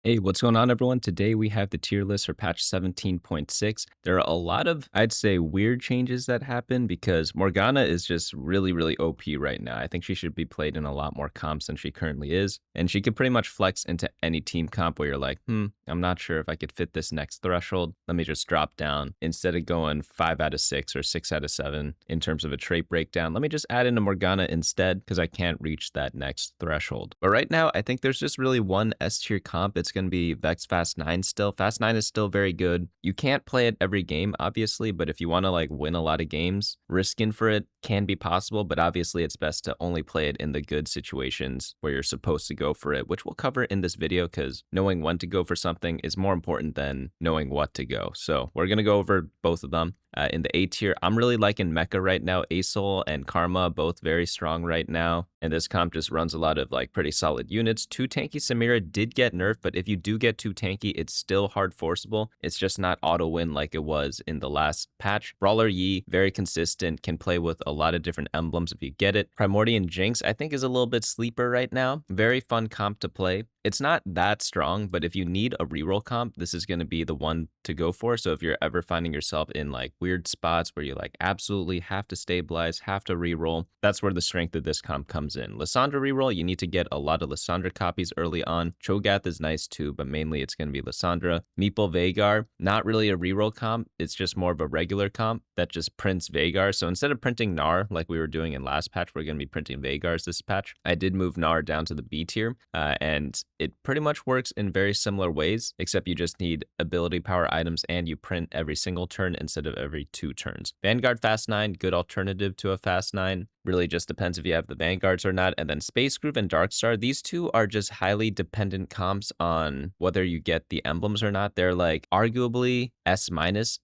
Hey, what's going on, everyone? Today we have the tier list for patch 17.6. There are a lot of, I'd say, weird changes that happen because Morgana is just really OP right now. I think she should be played in a lot more comps than she currently is. And she could pretty much flex into any team comp where you're like, I'm not sure if I could fit this next threshold. Let me just drop down. Instead of going 5 out of 6 or 6 out of 7 in terms of a trait breakdown, let me just add in a Morgana instead because I can't reach that next threshold. But right now, I think there's just really one S tier comp. It's going to be Vex Fast 9 still. Fast 9 is still very good. You can't play it every game, obviously, but if you want to like win a lot of games, risking for it can be possible, but obviously it's best to only play it in the good situations where you're supposed to go for it, which we'll cover in this video because knowing when to go for something is more important than knowing what to go. So we're going to go over both of them. In the A tier, I'm really liking Mecha right now. Asol and Karma, both very strong right now. And this comp just runs a lot of like pretty solid units. Too tanky Samira did get nerfed, but if you do get too tanky, it's still hard forceable. It's just not auto win like it was in the last patch. Brawler Yi, very consistent, can play with a lot of different emblems if you get it. Primordian Jinx, I think, is a little bit sleeper right now. Very fun comp to play. It's not that strong, but if you need a reroll comp, this is going to be the one to go for. So if you're ever finding yourself in like weird spots where you like absolutely have to stabilize, have to reroll, that's where the strength of this comp comes in. Lissandra reroll, you need to get a lot of Lissandra copies early on. Cho'Gath is nice too, but mainly it's going to be Lissandra. Meeple Veigar, not really a reroll comp. It's just more of a regular comp that just prints Veigar. So instead of printing Gnar like we were doing in last patch, we're going to be printing Veigars this patch. I did move Gnar down to the B tier, and it pretty much works in very similar ways, except you just need ability power items and you print every single turn instead of every 2 turns. Vanguard Fast 9, good alternative to a Fast 9. Really just depends if you have the Vanguards or not. And then Space Groove and Darkstar, these two are just highly dependent comps on whether you get the emblems or not. They're like arguably S-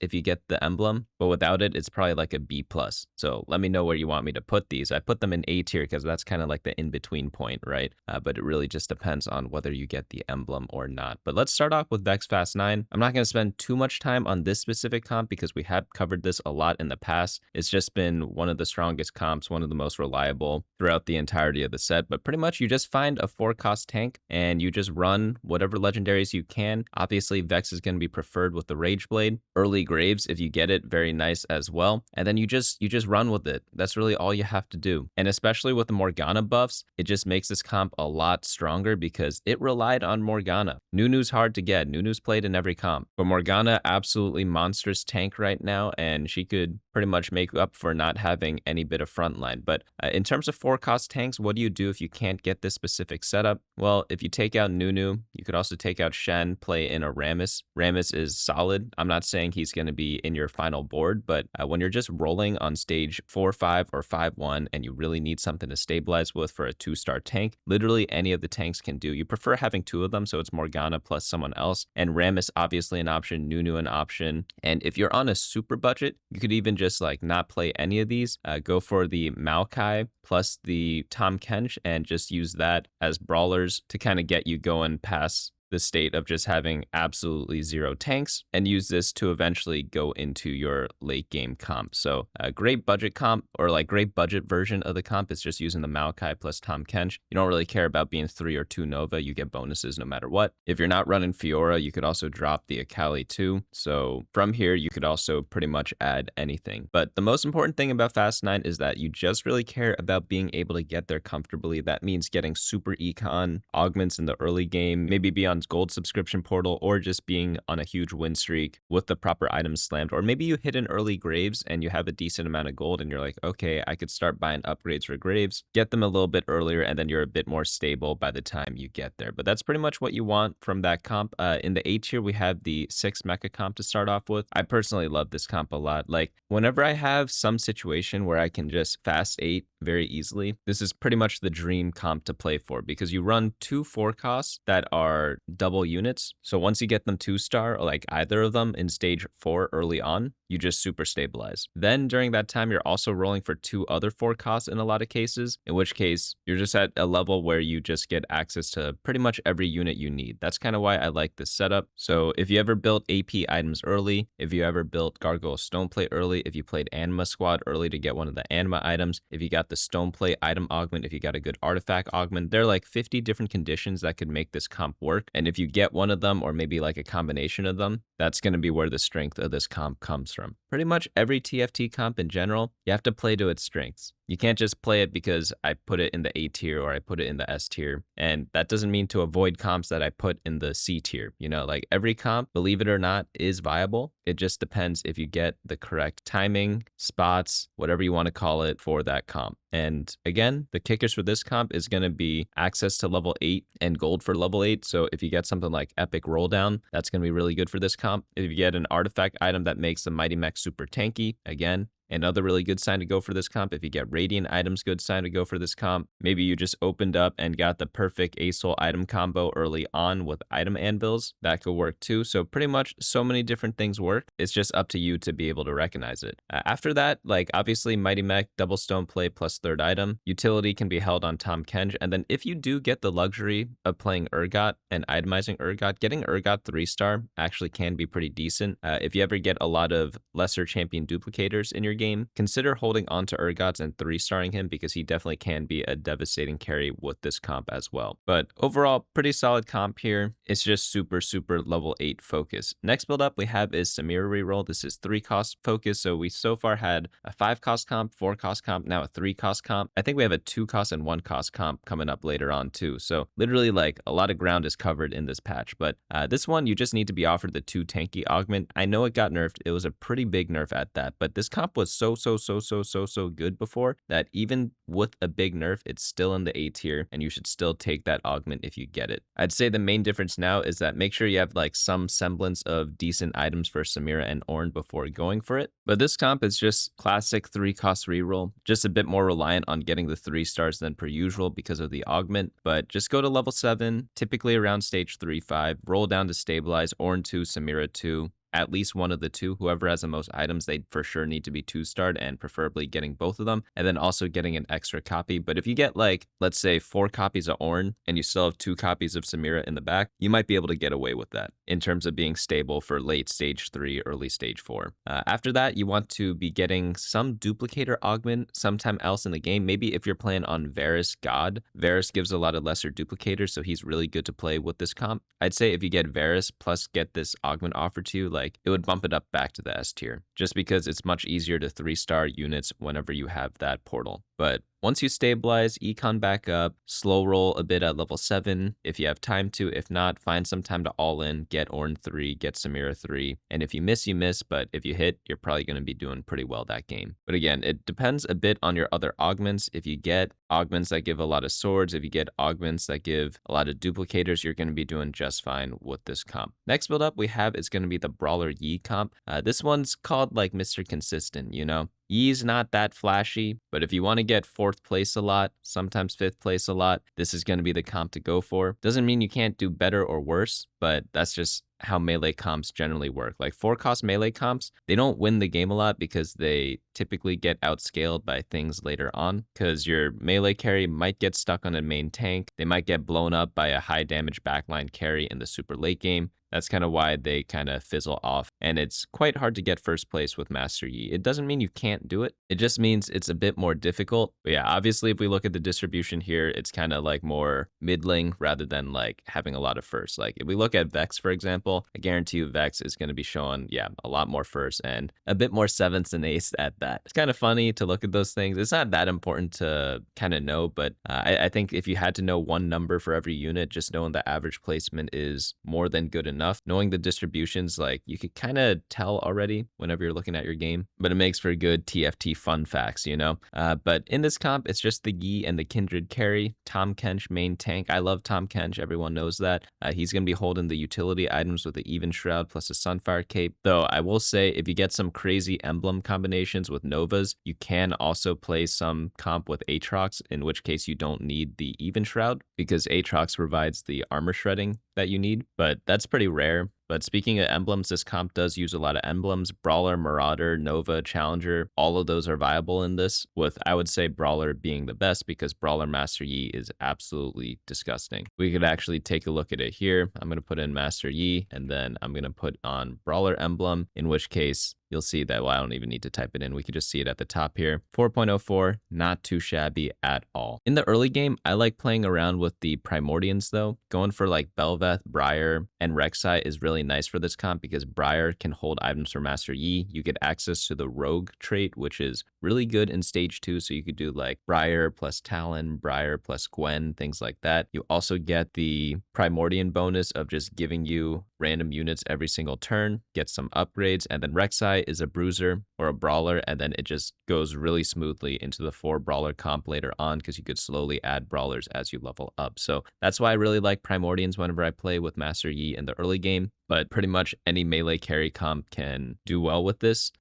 if you get the emblem, but without it, it's probably like a B+. So let me know where you want me to put these. I put them in A tier because that's kind of like the in-between point, right? But it really just depends on whether you get the emblem or not. But let's start off with Vex Fast 9. I'm not going to spend too much time on this specific comp because we have covered this a lot in the past. It's just been one of the strongest comps, one of the most reliable throughout the entirety of the set. But pretty much you just find a 4-cost tank and you just run whatever legendaries you can. Obviously, Vex is going to be preferred with the Rage Blade. Early Graves, if you get it, very nice as well. And then you just run with it. That's really all you have to do. And especially with the Morgana buffs, it just makes this comp a lot stronger because it relied on Morgana. Nunu's hard to get. Nunu's played in every comp. But Morgana, absolutely monstrous tank right now, and she could pretty much make up for not having any bit of frontline. But in terms of 4-cost tanks, what do you do if you can't get this specific setup? Well, if you take out Nunu, you could also take out Shen, play in a Rammus. Rammus is solid. I'm not saying he's going to be in your final board, but when you're just rolling on stage 4-5 or 5-1 and you really need something to stabilize with for a 2-star tank, literally any of the tanks can do. You prefer having 2 of them, so it's Morgana plus someone else. And Rammus, obviously an option, Nunu an option. And if you're on a super budget, you could even just like not play any of these. Go for the Maokai plus the Tahm Kench and just use that as brawlers to kind of get you going past the state of just having absolutely 0 tanks and use this to eventually go into your late game comp. So a great budget comp or like great budget version of the comp is just using the Maokai plus Tahm Kench. You don't really care about being 3 or 2 Nova. You get bonuses no matter what. If you're not running Fiora, you could also drop the Akali too. So from here, you could also pretty much add anything. But the most important thing about Fast 9 is that you just really care about being able to get there comfortably. That means getting super econ augments in the early game, maybe be on gold subscription portal, or just being on a huge win streak with the proper items slammed. Or maybe you hit an early Graves and you have a decent amount of gold and you're like, okay, I could start buying upgrades for Graves, get them a little bit earlier, and then you're a bit more stable by the time you get there. But that's pretty much what you want from that comp. In the A tier, we have the 6 Mecha comp to start off with. I personally love this comp a lot. Like whenever I have some situation where I can just fast 8 very easily, this is pretty much the dream comp to play for because you run 2 4-costs that are double units. So once you get them 2-star, or like either of them in stage 4 early on, you just super stabilize. Then during that time, you're also rolling for 2 other 4-costs in a lot of cases, in which case you're just at a level where you just get access to pretty much every unit you need. That's kind of why I like this setup. So if you ever built AP items early, if you ever built Gargoyle Stoneplate early, if you played Anima Squad early to get one of the Anima items, if you got the Stoneplate item augment, if you got a good artifact augment, there are like 50 different conditions that could make this comp work. And if you get one of them or maybe like a combination of them, that's going to be where the strength of this comp comes from. Pretty much every TFT comp in general, you have to play to its strengths. You can't just play it because I put it in the A tier or I put it in the S tier. And that doesn't mean to avoid comps that I put in the C tier. You know, like every comp, believe it or not, is viable. It just depends if you get the correct timing, spots, whatever you want to call it for that comp. And again, the kickers for this comp is going to be access to level 8 and gold for level 8. So if you get something like Epic Roll Down, that's going to be really good for this comp. If you get an artifact item that makes the Mighty Mech super tanky, again, another really good sign to go for this comp. If you get Radiant items, good sign to go for this comp. Maybe you just opened up and got the perfect ASOL item combo early on with item anvils. That could work too. So pretty much so many different things work. It's just up to you to be able to recognize it. After that, like obviously Mighty Mech, double stone play plus third item. Utility can be held on Tahm Kench. And then if you do get the luxury of playing Urgot and itemizing Urgot, getting Urgot 3-star actually can be pretty decent. If you ever get a lot of lesser champion duplicators in your game, consider holding on to Urgots and 3-starring him because he definitely can be a devastating carry with this comp as well. But overall, pretty solid comp here. It's just super level 8 focus. Next build up we have is Samira Reroll. This is 3-cost focus. So we so far had a 5-cost comp, 4-cost comp, now a 3-cost comp. I think we have a 2-cost and 1-cost comp coming up later on too. So literally like a lot of ground is covered in this patch. But this one, you just need to be offered the 2 tanky augment. I know it got nerfed. It was a pretty big nerf at that, but this comp was so good before that even with a big nerf, it's still in the A tier and you should still take that augment if you get it. I'd say the main difference now is that make sure you have like some semblance of decent items for Samira and Ornn before going for it. But this comp is just classic 3-cost reroll, just a bit more reliant on getting the 3 stars than per usual because of the augment. But just go to level 7, typically around stage 3-5, roll down to stabilize Ornn 2, Samira 2. At least one of the two, whoever has the most items, they for sure need to be 2-starred and preferably getting both of them and then also getting an extra copy. But if you get like, let's say 4 copies of Ornn and you still have 2 copies of Samira in the back, you might be able to get away with that in terms of being stable for late stage 3, early stage 4. After that, you want to be getting some duplicator augment sometime else in the game. Maybe if you're playing on Varus God, Varus gives a lot of lesser duplicators, so he's really good to play with this comp. I'd say if you get Varus plus get this augment offered to you, like it would bump it up back to the S tier just because it's much easier to 3-star units whenever you have that portal. But once you stabilize, econ back up, slow roll a bit at level 7 if you have time to. If not, find some time to all in, get Ornn 3, get Samira 3. And if you miss, you miss. But if you hit, you're probably going to be doing pretty well that game. But again, it depends a bit on your other augments. If you get augments that give a lot of swords, if you get augments that give a lot of duplicators, you're going to be doing just fine with this comp. Next build up we have is going to be the Brawler Yi comp. This one's called like Mr. Consistent, you know? Yi's not that flashy, but if you want to get 4th place a lot, sometimes 5th place a lot, this is going to be the comp to go for. Doesn't mean you can't do better or worse, but that's just how melee comps generally work. Like 4-cost melee comps, they don't win the game a lot because they typically get outscaled by things later on because your melee carry might get stuck on a main tank. They might get blown up by a high damage backline carry in the super late game. That's kind of why they kind of fizzle off. And it's quite hard to get 1st place with Master Yi. It doesn't mean you can't do it. It just means it's a bit more difficult. But yeah, obviously, if we look at the distribution here, it's kind of like more middling rather than like having a lot of firsts. Like if we look at Vex, for example, I guarantee you Vex is going to be showing, yeah, a lot more firsts and a bit more 7ths and 8ths at that. It's kind of funny to look at those things. It's not that important to kind of know, but I think if you had to know one number for every unit, just knowing the average placement is more than good enough. Knowing the distributions, like you could kind of tell already whenever you're looking at your game, but it makes for good TFT fun facts, you know? But in this comp, it's just the Yi and the Kindred carry. Tahm Kench main tank. I love Tahm Kench. Everyone knows that. He's going to be holding the utility items with the Even Shroud plus a Sunfire Cape. Though I will say, if you get some crazy emblem combinations with Novas, you can also play some comp with Aatrox, in which case you don't need the Even Shroud because Aatrox provides the armor shredding that you need, but that's pretty rare. But speaking of emblems, this comp does use a lot of emblems. Brawler, Marauder, Nova, Challenger, all of those are viable in this, with I would say Brawler being the best because Brawler Master Yi is absolutely disgusting. We could actually take a look at it here. I'm going to put in Master Yi, and then I'm going to put on Brawler Emblem, in which case you'll see that, well, I don't even need to type it in. We can just see it at the top here. 4.04, not too shabby at all. In the early game, I like playing around with the Primordians though. Going for like Bel'Veth, Briar, and Rek'Sai is really nice for this comp because Briar can hold items for Master Yi. You get access to the Rogue trait, which is really good in stage 2. So you could do like Briar plus Talon, Briar plus Gwen, things like that. You also get the Primordian bonus of just giving you random units every single turn, get some upgrades, and then Rek'Sai is a bruiser or a brawler, and then it just goes really smoothly into the 4 brawler comp later on because you could slowly add brawlers as you level up. So that's why I really like Primordians whenever I play with Master Yi in the early game. But pretty much any melee carry comp can do well with this,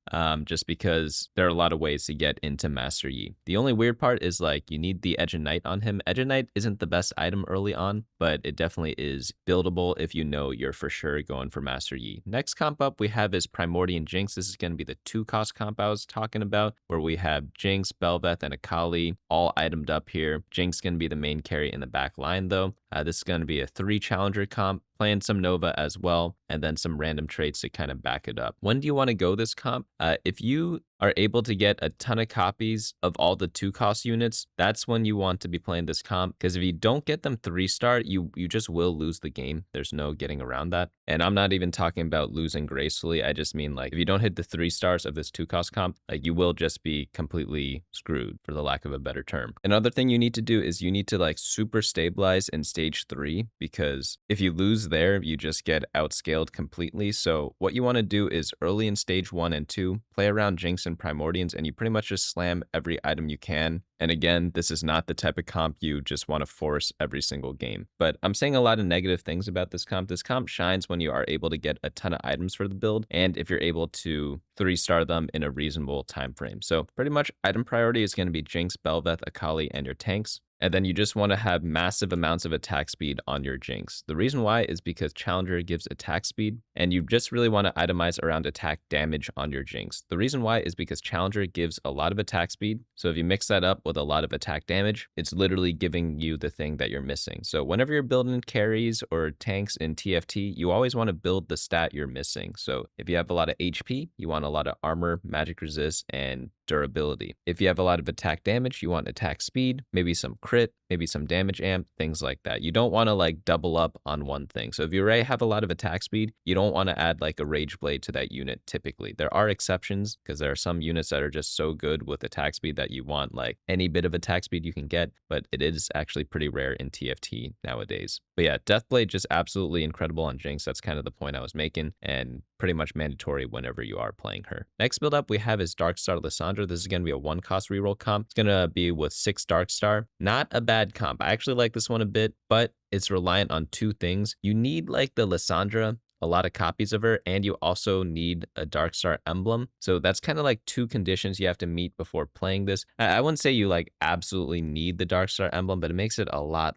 just because there are a lot of ways to get into Master Yi. The only weird part is like you need the Edge of Night on him. Edge of Night isn't the best item early on, but it definitely is buildable if you know you're for sure going for Master Yi. Next comp up we have is Primordian Jinx. This is going to be the 2-cost comp I was talking about, where we have Jinx, Bel'Veth, and Akali all itemed up here. Jinx going to be the main carry in the back line though. This is going to be a 3 challenger comp, playing some Nova as well, and then some random traits to kind of back it up. When do you want to go this comp? If you are able to get a ton of copies of all the 2-cost units, that's when you want to be playing this comp, because if you don't get them 3-star, you just will lose the game. There's no getting around that. And I'm not even talking about losing gracefully. I just mean like if you don't hit the 3 stars of this 2-cost comp, like you will just be completely screwed, for the lack of a better term. Another thing you need to do is you need to like super stabilize in stage 3, because if you lose there, you just get outscaled completely. So what you want to do is early in stage 1 and 2, play around Jinx and Primordians, and you pretty much just slam every item you can. And again, this is not the type of comp you just want to force every single game. But I'm saying a lot of negative things about this comp. This comp shines when you are able to get a ton of items for the build, and if you're able to 3-star them in a reasonable time frame. So pretty much item priority is going to be Jinx, Bel'Veth, Akali, and your tanks. And then you just want to have massive amounts of attack speed on your Jinx. The reason why is because Challenger gives attack speed, and you just really want to itemize around attack damage on your Jinx. The reason why is because Challenger gives a lot of attack speed, so if you mix that up with a lot of attack damage, it's literally giving you the thing that you're missing. So whenever you're building carries or tanks in TFT, you always want to build the stat you're missing. So if you have a lot of HP, you want a lot of armor, magic resist, and durability. If you have a lot of attack damage, you want attack speed, maybe some crit, maybe some damage amp, things like that. You don't want to like double up on one thing. So if you already have a lot of attack speed, you don't want to add like a rage blade to that unit typically. There are exceptions because there are some units that are just so good with attack speed that you want like any bit of attack speed you can get, but it is actually pretty rare in TFT nowadays. But yeah, Deathblade just absolutely incredible on Jinx. That's kind of the point I was making, and pretty much mandatory whenever you are playing her. Next build up we have is Darkstar Lissandra. This is going to be a 1-cost reroll comp. It's going to be with 6 Darkstar. Not a bad comp. I actually like this one a bit, but it's reliant on 2 things. You need like the Lissandra, a lot of copies of her, and you also need a Darkstar emblem. So that's kind of like 2 conditions you have to meet before playing this. I wouldn't say you like absolutely need the Darkstar emblem, but it makes it a lot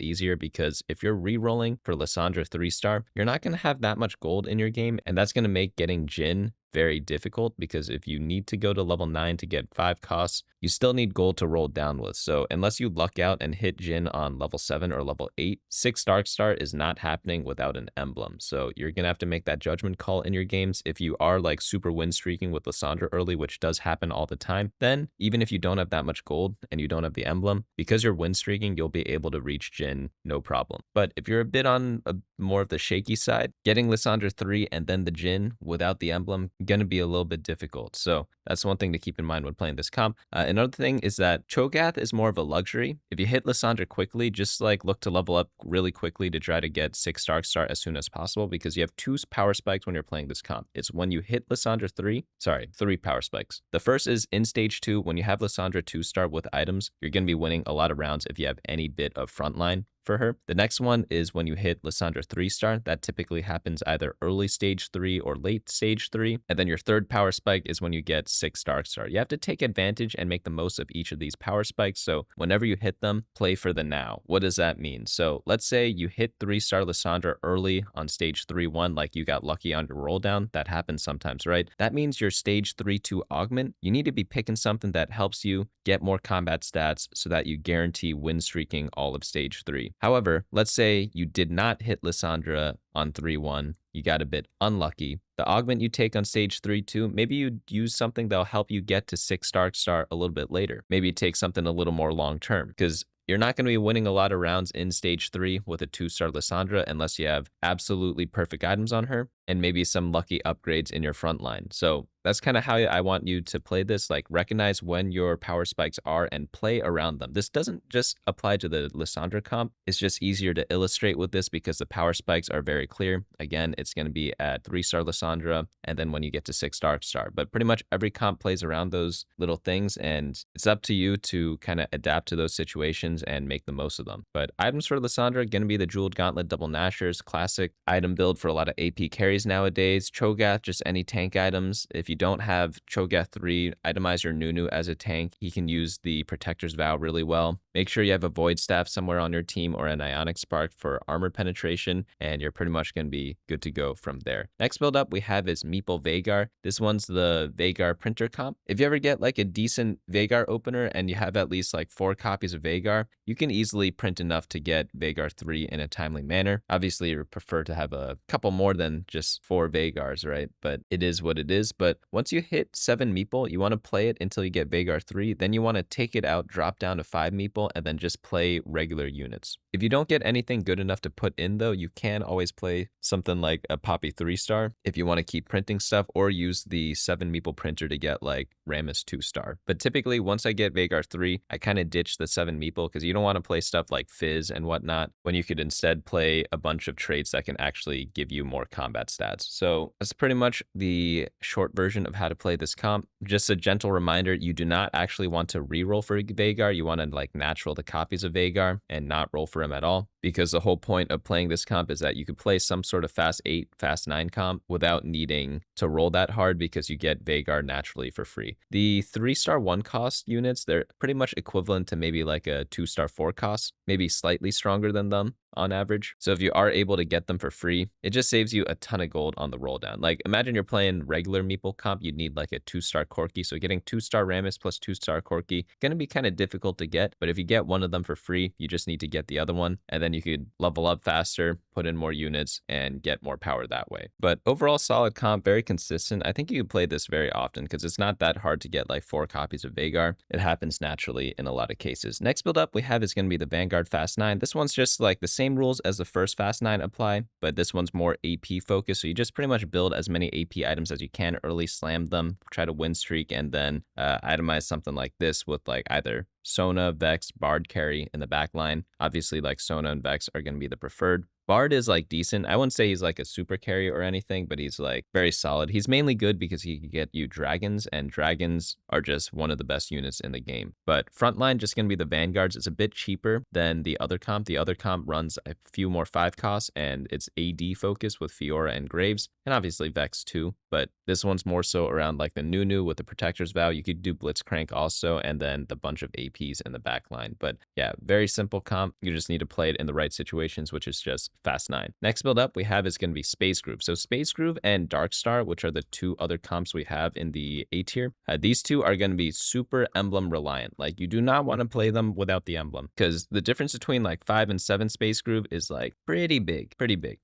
easier, because if you're re-rolling for Lissandra 3-star, you're not going to have that much gold in your game, and that's going to make getting Jhin very difficult, because if you need to go to level 9 to get 5 costs, you still need gold to roll down with. So unless you luck out and hit Jhin on level 7 or level 8, 6 Darkstar is not happening without an emblem. So you're gonna have to make that judgment call in your games. If you are like super win streaking with Lissandra early, which does happen all the time, then even if you don't have that much gold and you don't have the emblem, because you're win streaking, you'll be able to reach Jhin no problem. But if you're a bit on more of the shaky side, getting Lissandra 3 and then the Jhin without the emblem gonna be a little bit difficult. So that's one thing to keep in mind when playing this comp. Another thing is that Cho'Gath is more of a luxury. If you hit Lissandra quickly, just like look to level up really quickly to try to get 6 Darkstar as soon as possible, because you have 2 power spikes when you're playing this comp. It's when you hit Lissandra 3 power spikes. The first is in stage 2, when you have Lissandra 2-star with items, you're going to be winning a lot of rounds if you have any bit of frontline. for her. The next one is when you hit Lissandra 3-star. That typically happens either early stage 3 or late stage 3. And then your third power spike is when you get 6 Darkstar. You have to take advantage and make the most of each of these power spikes. So whenever you hit them, play for the now. What does that mean? So let's say you hit 3-star Lissandra early on stage 3-1, like you got lucky on your roll down. That happens sometimes, right? That means your stage 3-2 augment, you need to be picking something that helps you get more combat stats so that you guarantee win streaking all of stage 3. However, let's say you did not hit Lissandra on 3-1, you got a bit unlucky. The augment you take on stage 3-2, maybe you use something that'll help you get to 6 Darkstar a little bit later. Maybe take something a little more long term, because you're not going to be winning a lot of rounds in stage 3 with a 2-star Lissandra unless you have absolutely perfect items on her and maybe some lucky upgrades in your front line. So that's kind of how I want you to play this. Like, recognize when your power spikes are and play around them. This doesn't just apply to the Lissandra comp. It's just easier to illustrate with this because the power spikes are very clear. Again, it's going to be at 3-star Lissandra and then when you get to 6 Darkstar. But pretty much every comp plays around those little things, and it's up to you to kind of adapt to those situations and make the most of them. But items for Lissandra going to be the Jeweled Gauntlet Double Nashers, classic item build for a lot of AP carries nowadays. Cho'Gath, just any tank items. If you don't have Cho'Gath 3, itemize your Nunu as a tank. He can use the Protector's Vow really well. Make sure you have a Void Staff somewhere on your team or an Ionic Spark for armor penetration, and you're pretty much going to be good to go from there. Next build up we have is Meeple Veigar. This one's the Veigar printer comp. If you ever get like a decent Veigar opener and you have at least like 4 copies of Veigar, you can easily print enough to get Veigar 3 in a timely manner. Obviously, you prefer to have a couple more than just 4 Veigars, right? But it is what it is. But once you hit 7 Meeple, you want to play it until you get Veigar 3. Then you want to take it out, drop down to 5 Meeple, and then just play regular units. If you don't get anything good enough to put in, though, you can always play something like a Poppy 3-star if you want to keep printing stuff, or use the 7 Meeple printer to get like Rammus 2-star. But typically, once I get Veigar 3, I kind of ditch the 7 Meeple because you don't want to play stuff like Fizz and whatnot when you could instead play a bunch of traits that can actually give you more combat stats. So that's pretty much the short version of how to play this comp. Just a gentle reminder, you do not actually want to reroll for Veigar. You want to like natural the copies of Veigar and not roll for him at all, because the whole point of playing this comp is that you could play some sort of fast 8, fast 9 comp without needing to roll that hard because you get Veigar naturally for free. The 3-star 1 cost units, they're pretty much equivalent to maybe like a 2-star 4 cost, maybe slightly stronger than them on average. So if you are able to get them for free, it just saves you a ton of gold on the roll down. Like, imagine you're playing regular Meeple comp, you'd need like a 2-star Corki. So getting 2-star Rammus plus 2-star Corki, gonna be kind of difficult to get, but if you get one of them for free, you just need to get the other one, and then you could level up faster, put in more units, and get more power that way. But overall, solid comp, very consistent. I think you can play this very often because it's not that hard to get like 4 copies of Veigar. It happens naturally in a lot of cases. Next build up we have is going to be the Vanguard Fast 9. This one's just like the same rules as the first Fast 9 apply, but this one's more AP focused. So you just pretty much build as many AP items as you can, early slam them, try to win streak, and then itemize something like this with like either Sona, Vex, Bard carry in the back line. Obviously, like Sona and Vex are going to be the preferred. Bard is like decent. I wouldn't say he's like a super carry or anything, but he's like very solid. He's mainly good because he can get you dragons, and dragons are just one of the best units in the game. But frontline just going to be the Vanguards. It's a bit cheaper than the other comp. The other comp runs a few more 5 costs, and it's AD focused with Fiora and Graves, and obviously Vex too. But this one's more so around like the Nunu with the Protector's Vow. You could do Blitzcrank also, and then the bunch of APs in the back line. But yeah, very simple comp. You just need to play it in the right situations, which is just Fast 9. Next build up we have is going to be Space Groove. So Space Groove and Darkstar, which are the 2 other comps we have in the A tier, these 2 are going to be super emblem reliant. Like, you do not want to play them without the emblem, because the difference between like 5 and 7 Space Groove is like pretty big.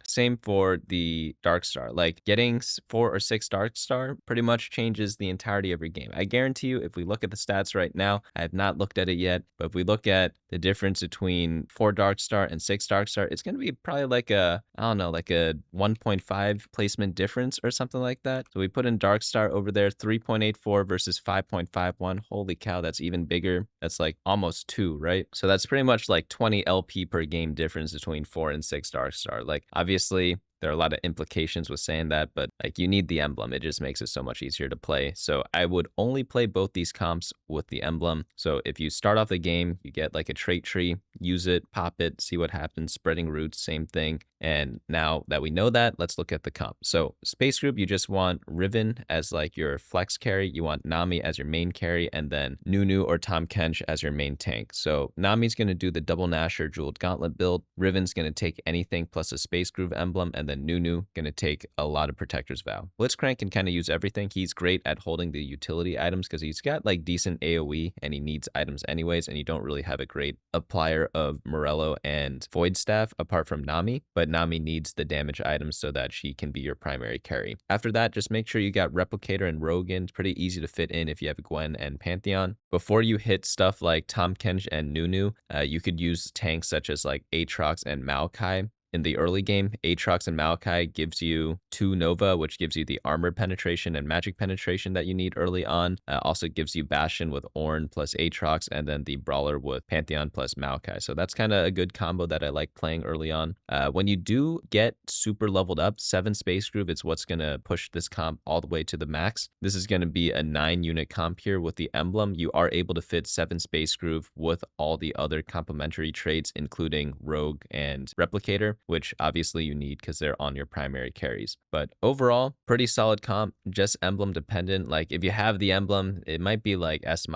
Same for the Darkstar. Like, getting 4 or 6 Darkstar pretty much changes the entirety of your game. I guarantee you, if we look at the stats right now, I have not looked at it yet, but if we look at the difference between 4 Darkstar and 6 Darkstar, it's going to be probably like a, I don't know, like a 1.5 placement difference or something like that. So we put in Darkstar over there, 3.84 versus 5.51. Holy cow, that's even bigger. That's like almost 2, right? So that's pretty much like 20 LP per game difference between 4 and 6 Darkstar. Like, obviously, there are a lot of implications with saying that, but like you need the emblem. It just makes it so much easier to play. So I would only play both these comps with the emblem. So if you start off the game, you get like a trait tree, use it, pop it, see what happens. Spreading roots, same thing. And now that we know that, let's look at the comp. So space group, you just want Riven as like your flex carry. You want Nami as your main carry, and then Nunu or Tahm Kench as your main tank. So Nami's going to do the double Nasher jeweled gauntlet build. Riven's going to take anything plus a space groove emblem, and then Nunu going to take a lot of Protector's Vow. Blitzcrank can kind of use everything. He's great at holding the utility items because he's got like decent AoE and he needs items anyways, and you don't really have a great applier of Morello and Void Staff apart from Nami, but Nami needs the damage items so that she can be your primary carry. After that, just make sure you got Replicator and Rogue in. It's pretty easy to fit in if you have Gwen and Pantheon. Before you hit stuff like Tahm Kench and Nunu, you could use tanks such as like Aatrox and Maokai. In the early game, Aatrox and Maokai gives you 2 Nova, which gives you the armor penetration and magic penetration that you need early on. Also gives you Bastion with Ornn plus Aatrox, and then the Brawler with Pantheon plus Maokai. So that's kind of a good combo that I like playing early on. When you do get super leveled up, 7 Space Groove is what's going to push this comp all the way to the max. This is going to be a 9-unit comp here with the emblem. You are able to fit 7 Space Groove with all the other complementary traits, including Rogue and Replicator, which obviously you need because they're on your primary carries. But overall, pretty solid comp, just emblem dependent. Like if you have the emblem, it might be like S-,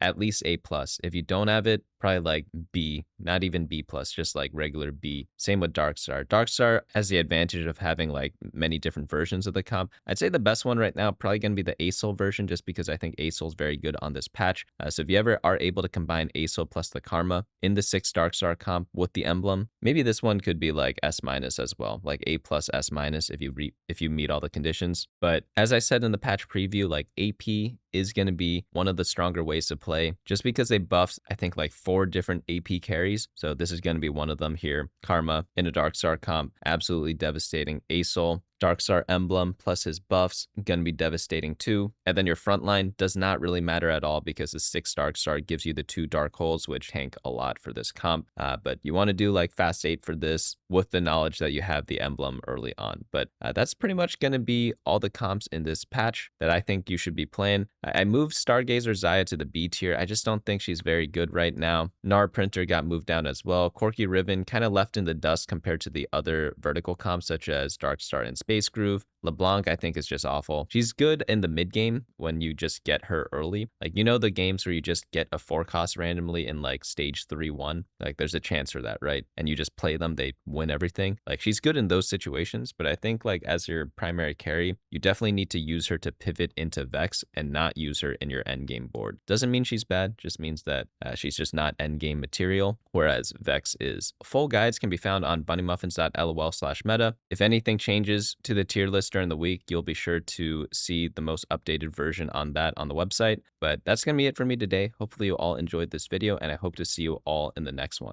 at least A+. If you don't have it, probably like B, not even B+, just like regular B. Same with Darkstar. Darkstar has the advantage of having like many different versions of the comp. I'd say the best one right now probably going to be the Asol version, just because I think Asol is very good on this patch. So if you ever are able to combine Asol plus the Karma in the 6 Darkstar comp with the emblem, maybe this one could be like S- as well, like A+, S- if you meet all the conditions. But as I said in the patch preview, like AP is going to be one of the stronger ways to play, just because they buffed, I think, like 4 different AP carries. So this is going to be one of them here. Karma in a Darkstar comp, absolutely devastating. Asol, Darkstar emblem plus his buffs, gonna be devastating too. And then your front line does not really matter at all because the 6 Darkstar gives you the 2 Dark Holes, which tank a lot for this comp. But you want to do like fast 8 for this with the knowledge that you have the emblem early on. But that's pretty much gonna be all the comps in this patch that I think you should be playing. I moved Stargazer Xayah to the B tier. I just don't think she's very good right now. Gnar Printer got moved down as well. Corki Riven kind of left in the dust compared to the other vertical comps such as Darkstar and Space Groove. Leblanc, I think, is just awful. She's good in the mid game when you just get her early. Like, you know, the games where you just get a 4 cost randomly in like stage 3-1, like there's a chance for that, right? And you just play them, they win everything. Like, she's good in those situations, but I think like as your primary carry, you definitely need to use her to pivot into Vex and not use her in your endgame board. Doesn't mean she's bad, just means that she's just not endgame material, whereas Vex is. Full guides can be found on bunnymuffins.lol/meta. If anything changes to the tier list during the week, you'll be sure to see the most updated version on that on the website. But that's going to be it for me today. Hopefully you all enjoyed this video, and I hope to see you all in the next one.